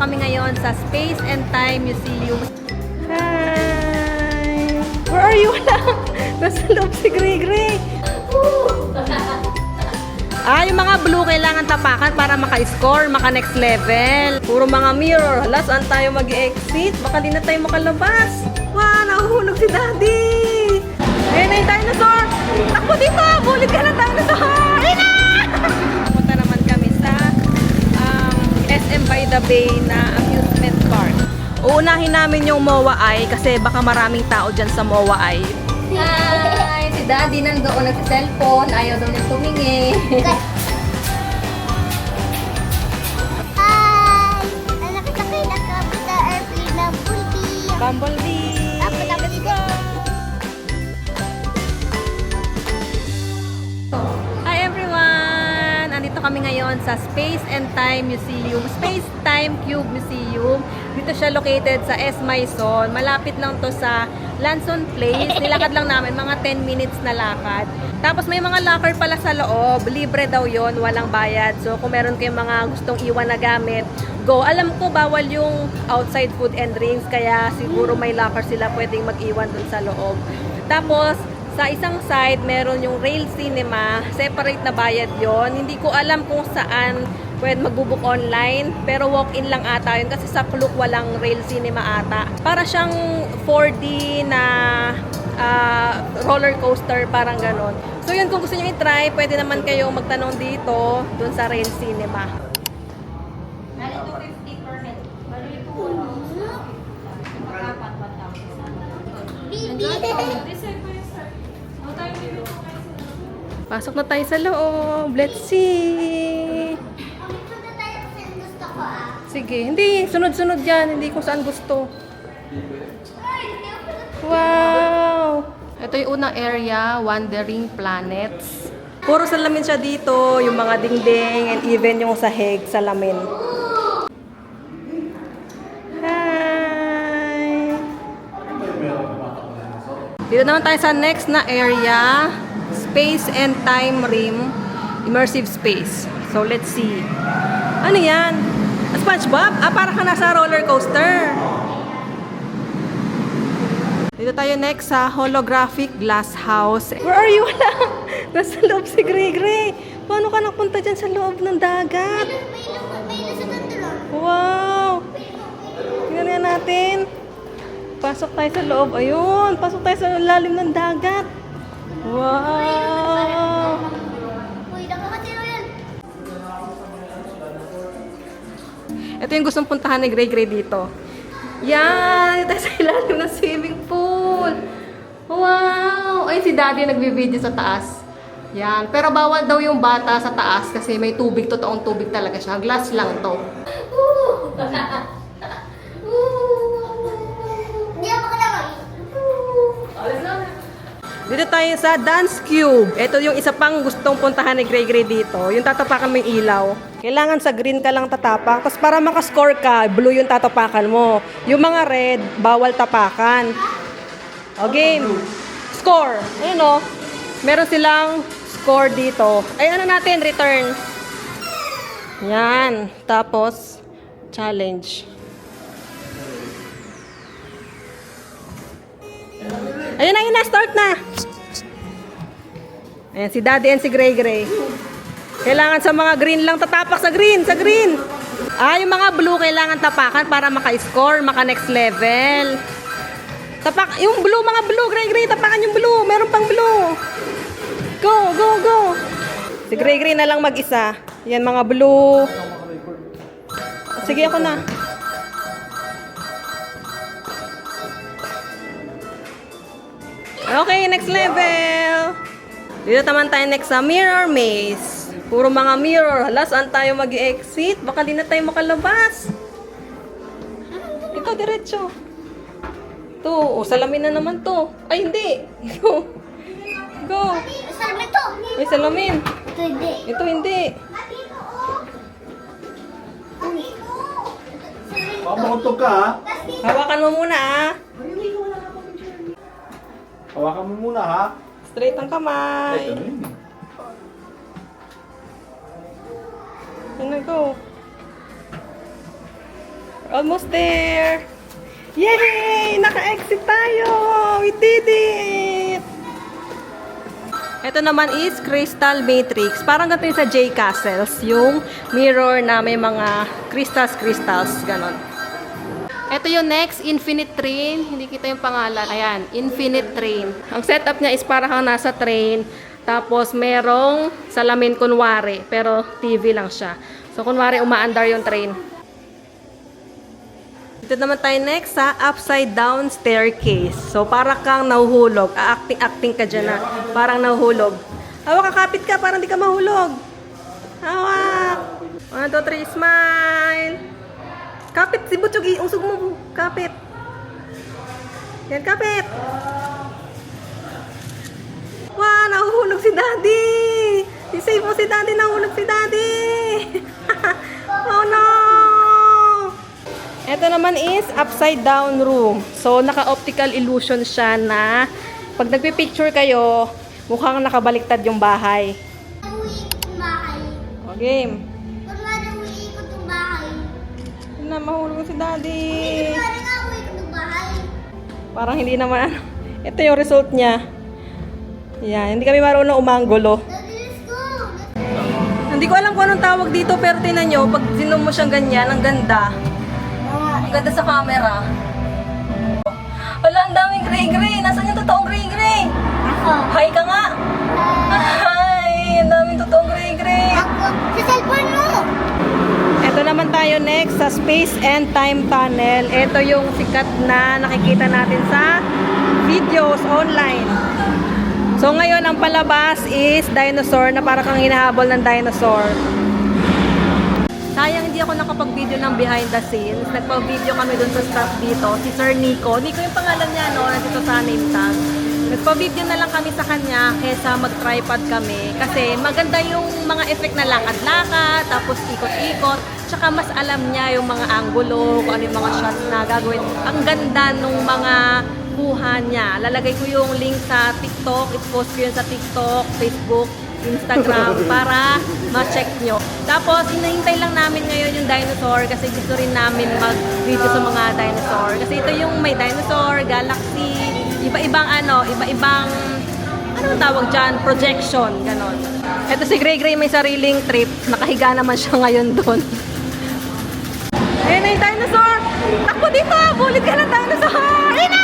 kami ngayon sa Space and Time Museum. Hi! Where are you? Nasa loob si Gray Gray. Yung mga blue kailangan tapakan para maka-score, maka-next level. Puro mga mirror. Hala, saan tayo mag-exit? Baka di na tayo makalabas. Wow, nahuhulog si Daddy! Ayun na yung dinosaur! Takbo dito! Bulit ka na, dinosaur! Ayun na! Punta naman kami sa SM by the Bay na amusement park. Uunahin namin yung MOA Eye kasi baka maraming tao dyan sa MOA Eye. Hi! Si Daddy nandoon nag-cellphone. Ayaw daw niyang tumingin. Hi! Nakita kayo nakapit sa airplane na Bumblebee. Bumblebee! Let's go! Hi everyone! Andito kami ngayon sa Space and Time Museum. Space Time Cube Museum. Dito siya located sa S. Maison. Malapit lang to sa Lanson Place. Nilakad lang namin, mga 10 minutes na lakad. Tapos may mga locker pala sa loob. Libre daw yon, walang bayad. So kung meron kayong mga gustong iwan na gamit, go. Alam ko bawal yung outside food and drinks, kaya siguro may locker sila pwedeng mag-iwan dun sa loob. Tapos sa isang side, meron yung Rail Cinema. Separate na bayad yon. Hindi ko alam kung saan pwede magbubook online, pero walk-in lang ata yun kasi sa Klook walang Rail Cinema ata. Para siyang 4D na roller coaster, parang ganon. So yun, kung gusto nyo i-try, pwede naman kayong magtanong dito, dun sa Rail Cinema. Pasok na tayo sa loob. Let's see. Punta tayo kasi gusto ko Sige, hindi. Sunod-sunod yan. Hindi kung saan gusto. Wow! Ito yung unang area, Wandering Planets. Puro salamin siya dito. Yung mga dingding and even yung sahig, salamin. Hi! Dito naman tayo sa next na area. Space and Time Rim. Immersive Space. So, let's see. Ano yan? SpongeBob? Para ka nasa roller coaster. Dito tayo next sa holographic glass house. Where are you? Nasa loob si Gray Gray. Paano ka napunta dyan sa loob ng dagat? May lusot ang tulong. Wow! Tingnan nga natin. Pasok tayo sa loob. Ayun! Pasok tayo sa lalim ng dagat. Wow! Uy, nakakatiro yan. Ito yung gustong puntahan ni Gray Gray dito. Yan! Ito sa ilalim ng swimming pool. Wow! Ay, si Daddy nagbibideo sa taas. Yan. Pero bawal daw yung bata sa taas kasi may tubig. Totoong tubig talaga siya. Glass lang to. Hindi ako makalaway. Dito tayo sa Dance Cube. Ito yung isa pang gustong puntahan ni Gray Gray dito. Yung tatapakan mo yung ilaw. Kailangan sa green ka lang tatapak. Tapos para makascore ka, blue yung tatapakan mo. Yung mga red, bawal tapakan. O game. Score. Ayun o. Meron silang score dito. Ay ano natin, return. Yan. Tapos, challenge. Ayun na, start na. Ayan, si Daddy and si Gray Gray. Kailangan sa mga green lang tatapak sa green, yung mga blue kailangan tapakan para maka-score, maka-next level. Tapak, yung blue, mga blue, Gray Gray, tapakan yung blue. Meron pang blue. Go, go, go. Si Gray Gray na lang mag-isa. Yan, mga blue. Sige, ako na. Okay, next level. Dito naman tayo next sa Mirror Maze. Puro mga mirror. Hala, saan tayo mag-exit? Baka di na tayo makalabas. Ito, diretso. To, salamin na naman to. Ay, hindi. Go. Go. Salamin to. Ay, salamin. Ito hindi. Ito, hindi. Mamuntog ka ha? Hawakan mo muna, ah. Hawakan mo muna ha? Straight ang kamay. Ano, go. Almost there. Yay! Naka-exit tayo! We did it! Ito naman is Crystal Matrix. Parang ganito yung sa J Castles. Yung mirror na may mga crystals, ganon. Ito yung next, Infinite Train. Hindi kita yung pangalan. Ayan, Infinite Train. Ang setup niya is parang kang nasa train. Tapos merong salamin kunwari. Pero TV lang siya. So kunwari umaandar yung train. Dito naman tayo next sa upside down staircase. So, para kang nahuhulog. Acting ka dyan na. Parang nahuhulog. Hawak, kakapit ka. Parang di ka mahulog. Hawak. 1, 2, 3, smile. Kapit si Butsugi. Usog mo. Kapit. Yan, kapit. Wow, nahuhulog si Daddy. I-save mo si Daddy. Nahuhulog si Daddy. Oh no. Ito naman is upside down room. So, naka-optical illusion siya na pag nagpipicture kayo, mukhang nakabaliktad yung bahay. Uwi ko itong bahay. O, game. Kunwari uwi ko itong bahay. Yun na, mahulog si Daddy. Kunwari nga uwi ko itong bahay. Parang hindi naman. Ito yung result niya. Yan, hindi kami marunong umanggulo. Daddy, let's go! Hindi ko alam kung anong tawag dito, pero tinan nyo, pag zoom mo siyang ganyan, ang ganda. Ang ganda sa camera. Wala, ang daming gray-gray. Nasaan yung totoong gray-gray? Ako. Hi ka nga. Hi, ang daming totoong gray-gray. Ako. Sa cellphone mo! Ito naman tayo next sa Space and Time Tunnel. Ito yung sikat na nakikita natin sa videos online. So ngayon, ang palabas is dinosaur na para kang hinahabol ng dinosaur. Sayang hindi ako nakapag-video ng behind the scenes. Nagpa-video kami dun sa staff dito. Si Sir Nico. Nico yung pangalan niya, no? Nandito sa name tag. Nagpa-video na lang kami sa kanya kaysa mag-tripod kami. Kasi maganda yung mga effect na lakad-lakad, tapos ikot-ikot. Tsaka mas alam niya yung mga angulo, kung ano yung mga shots na gagawin. Ang ganda nung mga kuha niya. Lalagay ko yung link sa TikTok. I-post ko yun sa TikTok, Facebook, Instagram para ma-check nyo. Tapos, hinahintay lang namin ngayon yung dinosaur kasi gusto rin namin mag-video sa mga dinosaur. Kasi ito yung may dinosaur, galaxy, iba-ibang ano ang tawag dyan? Projection, ganon. Ito si Gray Gray may sariling trip. Nakahiga naman siya ngayon doon. Ayun na yung dinosaur! Takbo dito! Bulit ka ng dinosaur! Ayun na!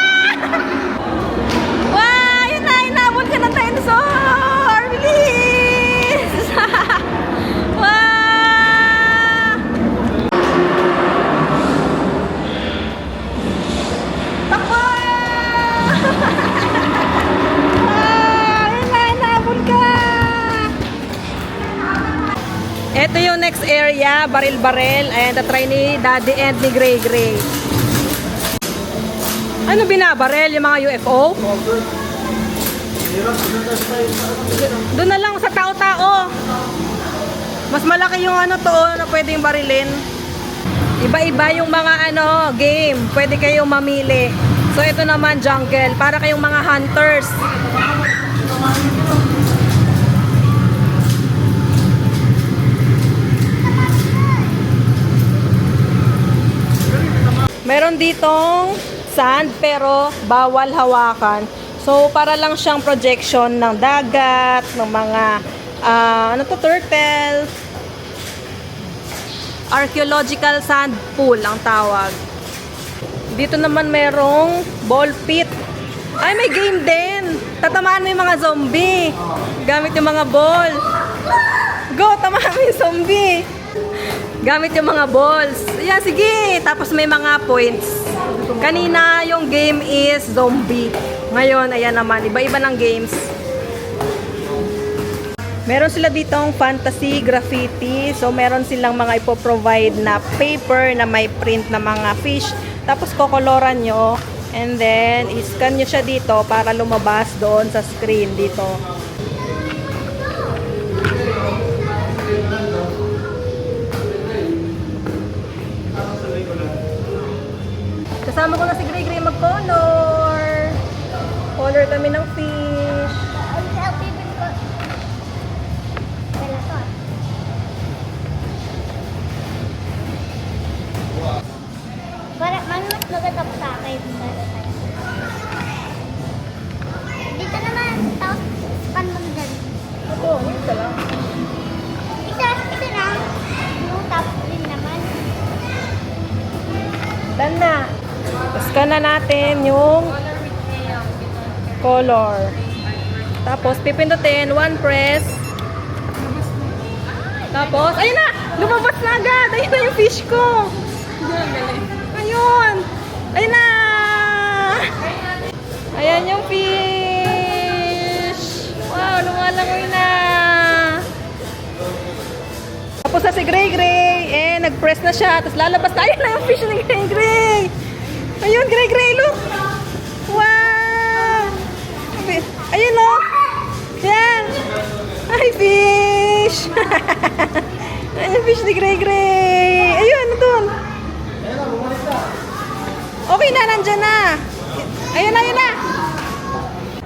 Wow! Ayun na! Inabot ka ng dinosaur! Bilis! Wow! Takbo! Ayun na! Inabot ka! Ito yung next area, baril-baril. Ayan, tatry ni Daddy and ni Gray Gray. Ano binabaril? Yung mga UFO? Doon na lang sa tao-tao. Mas malaki yung ano to na pwedeng barilin. Iba-iba yung mga game. Pwede kayong mamili. So ito naman jungle. Para kayong mga hunters. Meron ditong sand pero bawal hawakan. So para lang siyang projection ng dagat, ng mga turtle. Archaeological sand pool ang tawag. Dito naman merong ball pit. Ay, may game din. Tatamaan mo yung mga zombie. Gamit yung mga ball. Go, tamaan mo yung zombie. Gamit yung mga balls. Ayan, sige. Tapos may mga points. Kanina yung game is zombie. Ngayon, ayan naman. Iba-iba ng games. Meron sila ditong fantasy graffiti. So, meron silang mga ipoprovide na paper na may print na mga fish. Tapos, kokoloran nyo. And then, iscan nyo siya dito para lumabas doon sa screen dito. Kasama ko na si Gray Gray mag-color. Color kami ng fish. Ang favorite ko. Wala to. cup sa akin. Dito naman. Tapos, pan mo na dyan. Oo, yun ka lang. Isa lang. Yung top din naman. Done na. Scan na natin yung color. Tapos, pipindutin, one press. Tapos, ayun na! Lumabas na agad! Ayun na yung fish ko! Ayun! Ayun na! Ayan yung fish! Wow, lumalangoy na! Tapos na si Gray Gray! Eh, nag-press na siya. Tapos lalabas na. Ayun na yung fish ni Gray Gray! Ayun, Gray Gray, look! Wow! Ayun, no? Yan! Ay, fish! Ayun, fish ni Gray Gray! Ayun, doon! Okay na, nandyan na! Ayun na, ayun na!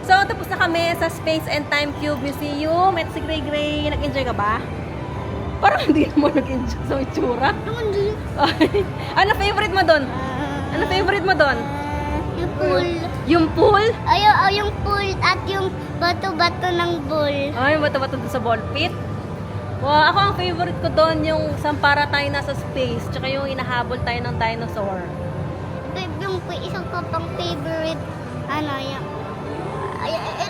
So, tapos na kami sa Space and Time Cube Museum. Ito si Gray Gray. Nag-enjoy ka ba? Parang hindi mo nag-enjoy sa itsura. Hindi. Ay, ano favorite mo doon? Ano favorite mo doon? Yung pool. Yung pool? Yung pool at yung bato-bato ng pool. Ay, bato-bato doon sa ball pit. Wow, ako ang favorite ko doon yung sampara tayo nasa space, tsaka yung inahabol tayo ng dinosaur. Yung isa ko pang favorite,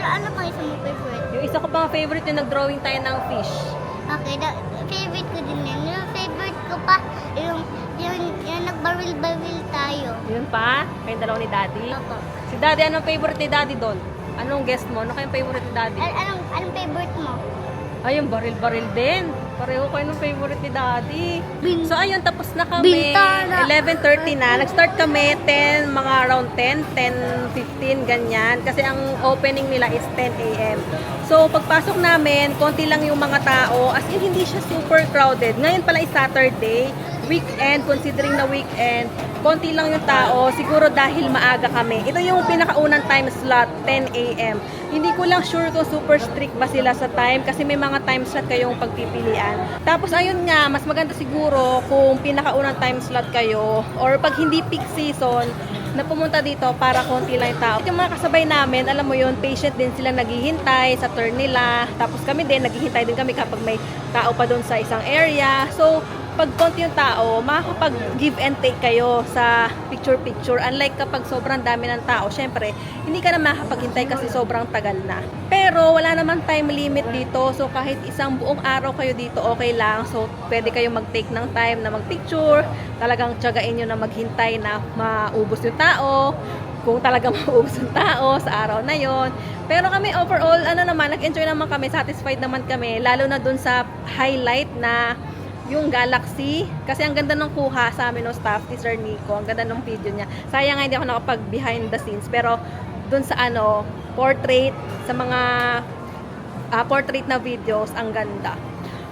ano pa isa mo favorite? Yung isa ko pang favorite yung nag-drawing tayo ng fish. Okay, favorite ko din yan. Yung favorite ko pa, yung nagbaril-baril tayo. Yun pa? Kayong dalawa ni Daddy? Opo. Si Daddy, anong favorite ni Daddy doon? Anong guest mo? Ano kayong favorite ni Daddy? Anong favorite mo? Ay, yung baril-baril din. Pareho kayo ng favorite ni Daddy. Bin- So, ayun, tapos na kami. Bintana. 11:30 na. Nag-start kami 10, mga around 10, 10:15, ganyan. Kasi ang opening nila is 10 a.m. So, pagpasok namin, konti lang yung mga tao. As in, hindi siya super crowded. Ngayon pala is Saturday, weekend, considering na weekend. Konti lang yung tao. Siguro dahil maaga kami. Ito yung pinakaunang time slot, 10 a.m. Hindi ko lang sure kung super strict ba sila sa time kasi may mga time slot kayong pagpipilian. Tapos ayun nga, mas maganda siguro kung pinakaunang time slot kayo or pag hindi peak season na pumunta dito para konti lang yung tao. Yung mga kasabay namin, alam mo yun, patient din sila naghihintay sa turn nila. Tapos kami din, naghihintay din kami kapag may tao pa doon sa isang area. So, pag konti yung tao, makakapag give and take kayo sa picture-picture. Unlike kapag sobrang dami ng tao, syempre, hindi ka na makapaghintay kasi sobrang tagal na. Pero wala naman time limit dito. So kahit isang buong araw kayo dito, okay lang. So pwede kayo mag-take ng time na mag-picture. Talagang tiyagain nyo na maghintay na maubos yung tao. Kung talagang maubos yung tao sa araw na yon. Pero kami overall, nag-enjoy naman kami, satisfied naman kami. Lalo na dun sa highlight na yung Galaxy, kasi ang ganda ng kuha sa amin ng staff ni Sir Nico, ang ganda ng video niya. Sayang nga hindi ako nakapag behind the scenes, pero dun sa portrait, sa mga portrait na videos, ang ganda.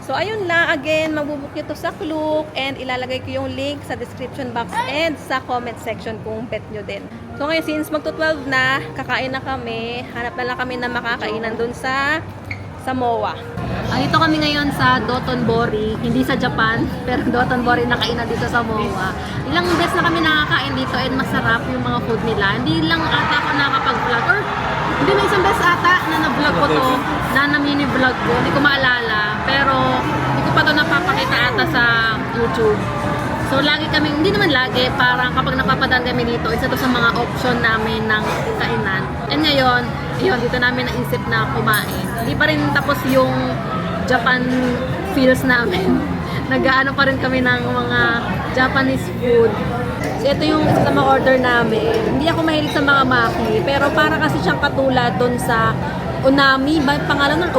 So ayun lang, again, magbubuk nyo to sa Klook and ilalagay ko yung link sa description box and sa comment section kung bet nyo din. So ngayon, since magto-12 na, kakain na kami, hanap na lang kami na makakainan dun sa MOA. Dito kami ngayon sa Dotonbori, hindi sa Japan, pero Dotonbori na kainan dito sa MOA. Ilang beses na kami nakakain dito and masarap yung mga food nila. Hindi lang ata ako nakakapag-vlog or hindi na isang beses ata na na-vlog ko to, na mini-vlog ko, hindi ko maalala, pero hindi ko pa to napapakita ata sa YouTube. So lagi kami, hindi naman lagi, parang kapag napapadaan kami dito, isa to sa mga option namin ng kainan. And ngayon, yun, dito namin naisip na kumain. Hindi pa rin tapos yung Japan feels namin. Nag-aano pa rin kami ng mga Japanese food. So ito yung isa sa mga order namin. Hindi ako mahilig sa mga maki, pero para kasi siyang katulad dun sa Unami, ba pangalan nun?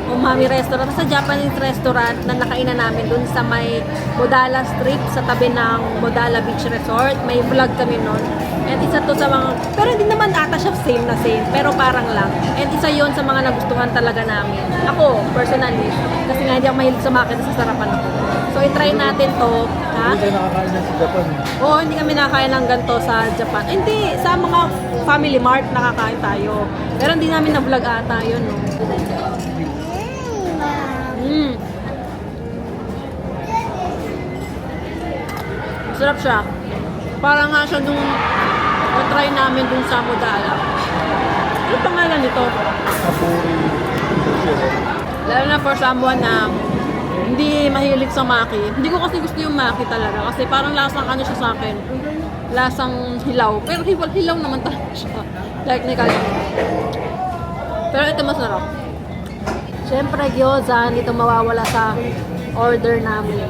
Umami restaurant. Sa Japanese restaurant na nakainan namin dun sa may Modala Strip sa tabi ng Modala Beach Resort. May vlog kami nun. And isa to sa mga, pero hindi naman ata siya same na same, pero parang lang. And isa yon sa mga nagustuhan talaga namin. Ako, personally, kasi nga hindi ako mahilig sa maki, sa sarapan ako. So, i-try natin to. Ha? Hindi kayo nakakain yan sa Japan. Oo, hindi kami nakakain ng ganito sa Japan. Hindi, sa mga Family Mart nakakain tayo. Pero hindi namin na-vlog ata yun, no? Sarap siya. Parang nga siya nung na-try namin dun sa Modala. Ano pangalan nito? Kapuri. Lalo na for someone na hindi mahilig sa maki. Hindi ko kasi gusto yung maki talaga kasi parang lasang ano siya sa akin. Lasang hilaw. Pero hilaw naman talaga siya. Technically. Pero ito masarap. Siyempre, gyoza, hindi ito mawawala sa order namin.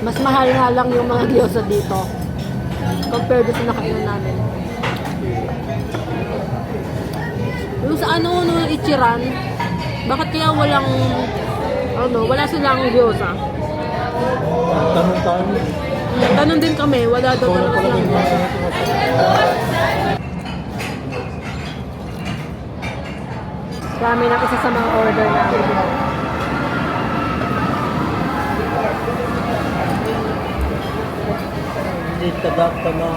Mas mahal nga lang yung mga gyoza dito compared sa nakainan namin. Yung sa ano, no, Ichiran, bakit kaya walang, wala silang gyoza? Tanong tayo. Tanong din kami, wala daw talaga silang gyoza. Kami na isa sa mga order namin. Hindi kadakta na.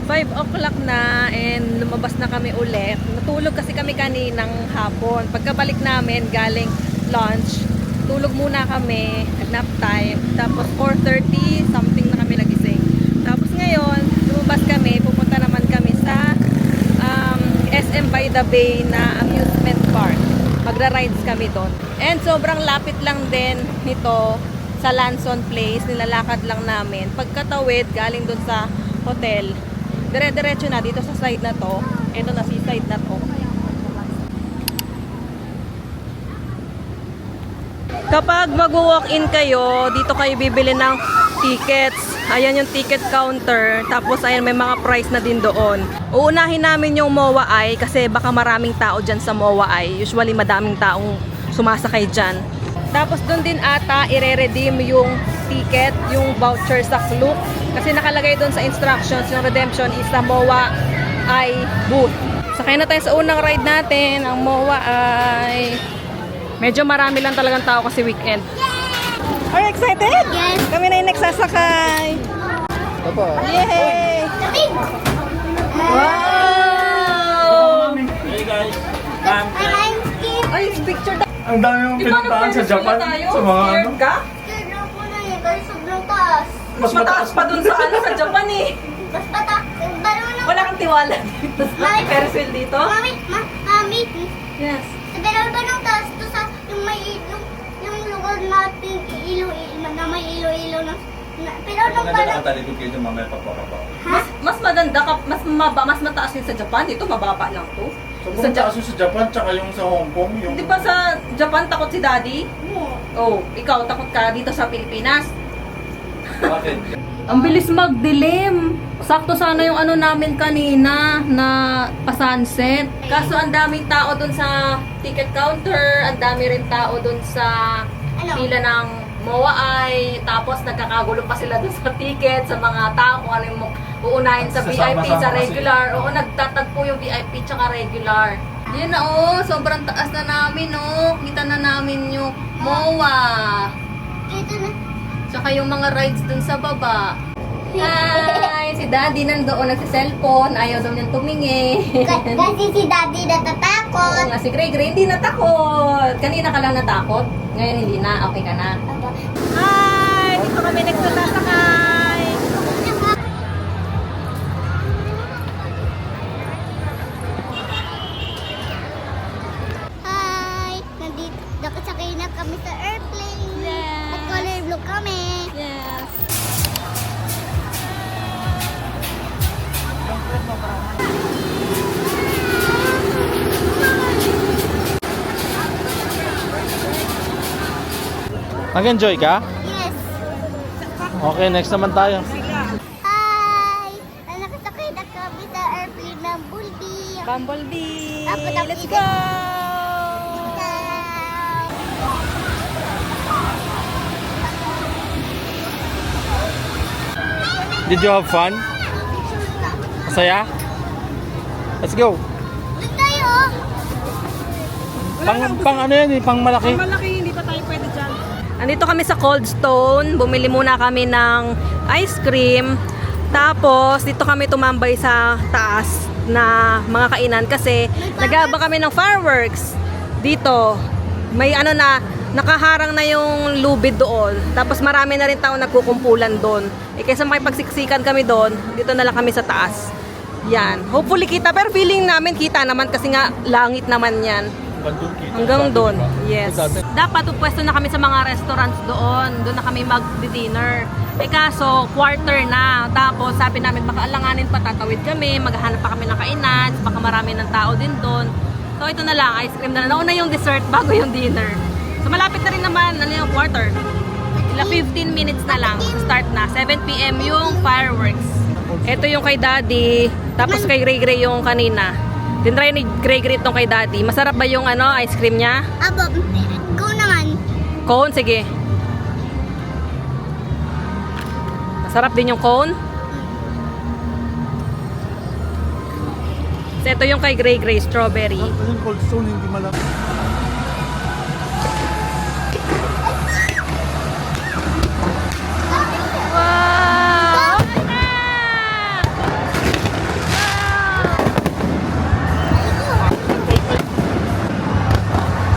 5 o'clock na and lumabas na kami ulit. Natulog kasi kami kaninang hapon. Pagkabalik namin galing lunch, tulog muna kami, nap time. Tapos 4:30 something na kami nagising. Tapos ngayon, lumabas kami, pupunta naman kami sa SM by the Bay na amusement park. Magra-rides kami doon. And sobrang lapit lang din nito sa Lanson Place. Nilalakad lang namin. Pagkatawid, galing doon sa hotel, dire-diretso na dito sa side na to. Ito na si side na to. Kapag mag-walk-in kayo, dito kayo bibili ng tickets. Ayan yung ticket counter. Tapos ayan, may mga price na din doon. Uunahin namin yung MOA Eye kasi baka maraming tao dyan sa MOA Eye. Usually madaming taong sumasakay dyan. Tapos doon din ata ire-redeem yung ticket, yung voucher sa Klook. Kasi nakalagay doon sa instructions, yung redemption is sa MOA Eye booth. Sakay na tayo sa unang ride natin, ang MOA Eye. Medyo marami lang talagang tao kasi weekend. Are you excited? Yes. Kami na yung nagsasakay. Papa. Yay! Kapit! Wow! Hey guys. Ma'am. I'm scared. Ay, picture tayo. Ang dami mong pinuntahan sa Japan. Sa mga ano. Scared ka? Scared na po na eh, kasi sobrang taas. Mas mataas pa dun sa ano sa Japan eh. Mas patak. Marunong. Wala kang tiwala dito sa Ferris wheel dito? Mami, mami. Yes. Pero ba nung taas to sa yung may yung lugar natin ilo-ilo na may ilo-ilo na pero nung Maganda pala nakatalikod kayo dyan mamaya pagpapapa. Mas maganda ka, mas mataas yun sa Japan. Dito mababa lang to. Sobrang taas yung sa Japan tsaka yung sa Hong Kong. Yung... Di ba sa Japan takot si Daddy? Oh, ikaw takot ka dito sa Pilipinas? Bakit? Ang bilis magdilim. Sakto sana yung ano namin kanina na pa-sunset. Kaso ang daming tao dun sa ticket counter, ang dami rin tao dun sa pila ng MOA Eye. Tapos nagkakagulo pa sila dun sa ticket, sa mga tao kung ano yung uunahin sa VIP, sa regular. Oo, nagtatagpo yung VIP tsaka regular. Yun na oh, sobrang taas na namin oh. Kita na namin yung MOA. ito na Tsaka yung mga rides dun sa baba. Hi! Si Daddy nandoon nagsiselfone. Ayaw daw niyang tumingin. kasi si Daddy natatakot. Oo nga, si Gray Gray hindi natakot. Kanina ka lang natakot. Ngayon hindi na. Okay ka na. Hi! Dito kami nagsasakay. Hi! Nandito, nakasakay na kami sa airplane. Yes. At color blue kami. Yes. Nag-enjoy ka? Yes. Okay, next naman tayo. Hi! Nakasakay na kami sa airplane ng Bulbi. Bumblebee. Apo, tapos Let's ito. go! Did you have fun? Masaya? Let's go. Doon tayo. Pang ano yan eh, pang malaki. Malaki, hindi pa tayo pwede dyan. Andito kami sa Cold Stone. Bumili muna kami ng ice cream. Tapos, dito kami tumambay sa taas. na mga kainan kasi nag-aabang kami ng fireworks dito. May ano na, nakaharang na yung lubid doon. Tapos marami na rin tao nagkukumpulan doon. Eh kaysa makipagsiksikan kami doon, dito na lang kami sa taas. Yan. Hopefully kita, pero feeling namin kita naman kasi nga langit naman yan. Hanggang doon. Yes. Dapat pupwesto na kami sa mga restaurants doon. Doon na kami mag-dinner. Eh kaso, quarter na. Tapos sabi namin baka alanganin pa, tatawid kami, maghahanap pa kami ng kainan, baka marami ng tao din doon. So ito na lang, ice cream na lang. Nauna yung dessert bago yung dinner. So malapit na rin naman, ano yung quarter. Ila 15 minutes na lang, start na. 7 p.m. yung fireworks. Ito yung kay Daddy, tapos kay Gray Gray yung kanina. Tinry ni Gray Gray itong kay Daddy. Masarap ba yung ano, ice cream niya? Aba, go naman. Cone, sige. Masarap din yung cone. So, ito yung kay Gray Gray, strawberry. Yung cold stone, hindi malaki. Wow!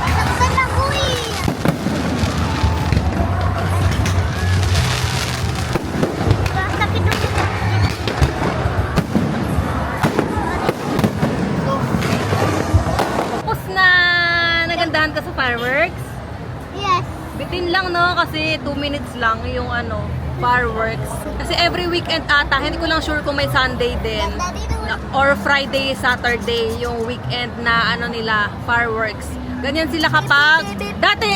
Saksan ako eh. Sakit ako. Tapos na! Nagandahan ka sa fireworks? Yes. Bitin lang no, kasi 2 minutes lang yung ano, fireworks. Kasi every weekend ata, hindi ko lang sure kung may Sunday din. Or Friday, Saturday, yung weekend na ano nila, fireworks. Ganyan sila kapag, dati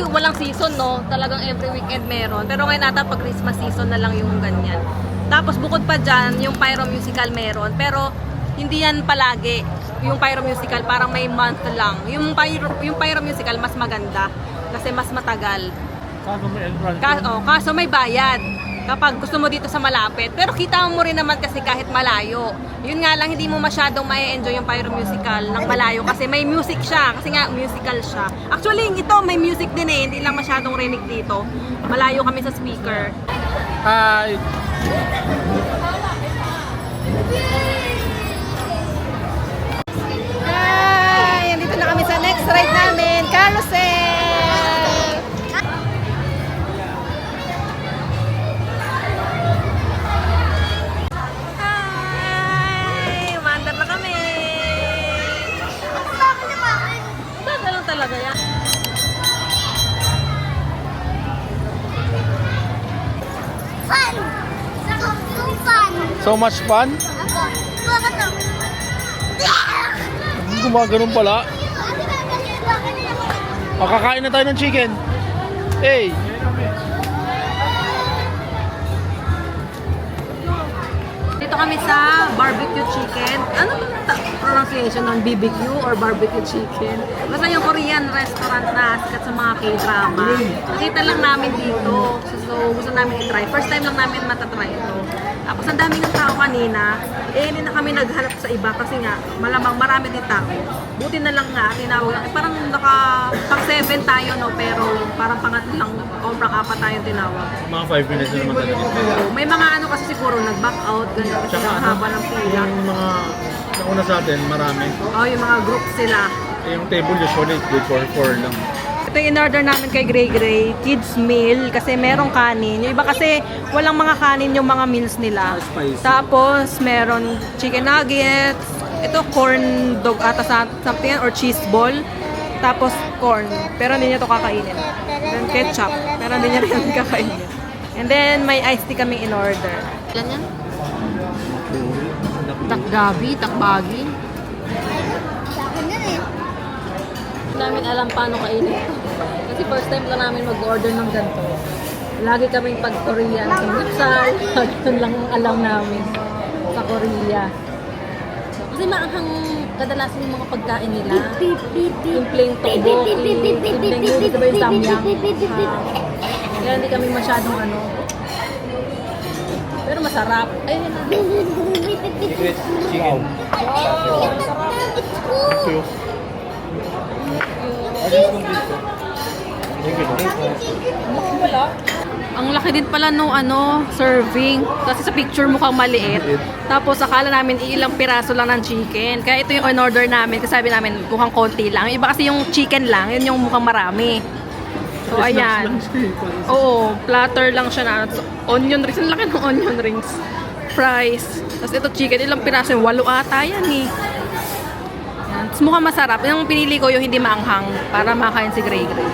walang season no, talagang every weekend meron. Pero ngayon ata pag Christmas season na lang yung ganyan. Tapos bukod pa dyan, yung pyro musical meron. Pero hindi yan palagi. Yung pyro musical parang may month lang. Yung pyro musical mas maganda kasi mas matagal. Kaso may entrance. Kaso may bayad kapag gusto mo dito sa malapit. Pero kita mo rin naman kasi kahit malayo. Yun nga lang, hindi mo masyadong ma-enjoy yung pyro musical ng malayo kasi may music siya. Kasi nga musical siya. Actually, ito may music din eh. Hindi lang masyadong rinig dito. Malayo kami sa speaker. Hi! Hi! Andito na kami sa next ride namin, Carousel! Hi! Umandar na kami! Baga lang talaga yan. Fun! So fun! So much fun? Ako, bakit to? Gumaganon pala. Kakain na tayo ng chicken. Hey! Dito kami sa barbecue chicken. Ano yung pronunciation ng BBQ or barbecue chicken? Basta yung Korean restaurant na sikat sa mga K-drama. Nakita lang namin dito. So gusto namin i-try. First time lang namin matatry ito. Tapos ang dami ng tao kanina. Eh, hindi na kami naghanap sa iba kasi nga malamang marami din tao. Buti na lang nga, tinawag lang. Parang pang 7 tayo, no? Pero parang pangatlang o pang-apat tayong tinawag. Mga 5 minutes na naman talaga. May mga ano kasi siguro nag-back out, ganyan kasi Tsaka ang haba ng pila. yung mga nauna sa atin, marami. Oh, yung mga group sila. Yung table usually good for 4 lang. Ito yung in-order namin kay Gray Gray, kids meal, kasi merong kanin. Yung iba kasi walang mga kanin yung mga meals nila. Spicy. Tapos meron chicken nuggets, ito corn dog ata sa something yan, or cheese ball. Tapos corn, pero hindi niya to kakainin. Then ketchup, pero hindi niya rin kakainin. And then may iced tea kami in-order. Ilan yan? Takgabi, takbagi. Sa akin yan eh. Namin alam paano kainin. Kasi first time lang namin mag-order ng ganito. Lagi kaming pag-Korean sa Mutsal. Yun lang ang alam namin sa Korea. Kasi maanghang kadalasan yung mga pagkain nila. Yung plain tteokbokki, simpleng noodles, diba yung samyang. Kaya hindi kami masyadong ano. Pero masarap. Ayun na. Chicken. Wala. Ang laki din pala nung serving. Kasi sa picture mukhang maliit. Tapos akala namin ilang piraso lang ng chicken. Kaya ito yung on-order namin. Kasi sabi namin mukhang konti lang. Yung iba kasi yung chicken lang, yun yung mukhang marami. So ayan. Oo, platter lang siya na. So, onion rings. Ang laki ng onion rings. Fries. Tapos ito chicken, ilang piraso yung 8 ata yan eh. Yan. Tapos mukhang masarap. Yung pinili ko yung hindi maanghang para makain si Gray Gray.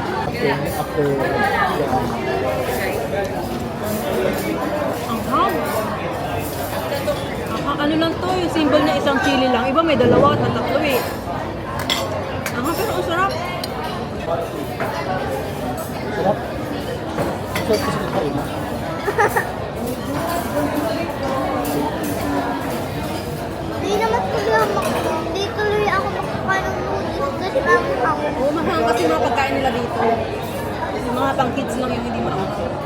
Anghang. Ano lang to, yung symbol niya isang chili lang. Iba may 2 at 3 eh. Anghang pero ang sarap. Hindi naman hindi tuloy ako makakain ng noodles kasi ako. Oo, mahal kasi mga pagkain nila dito. Yung mga pang kids lang yung hindi maanghang.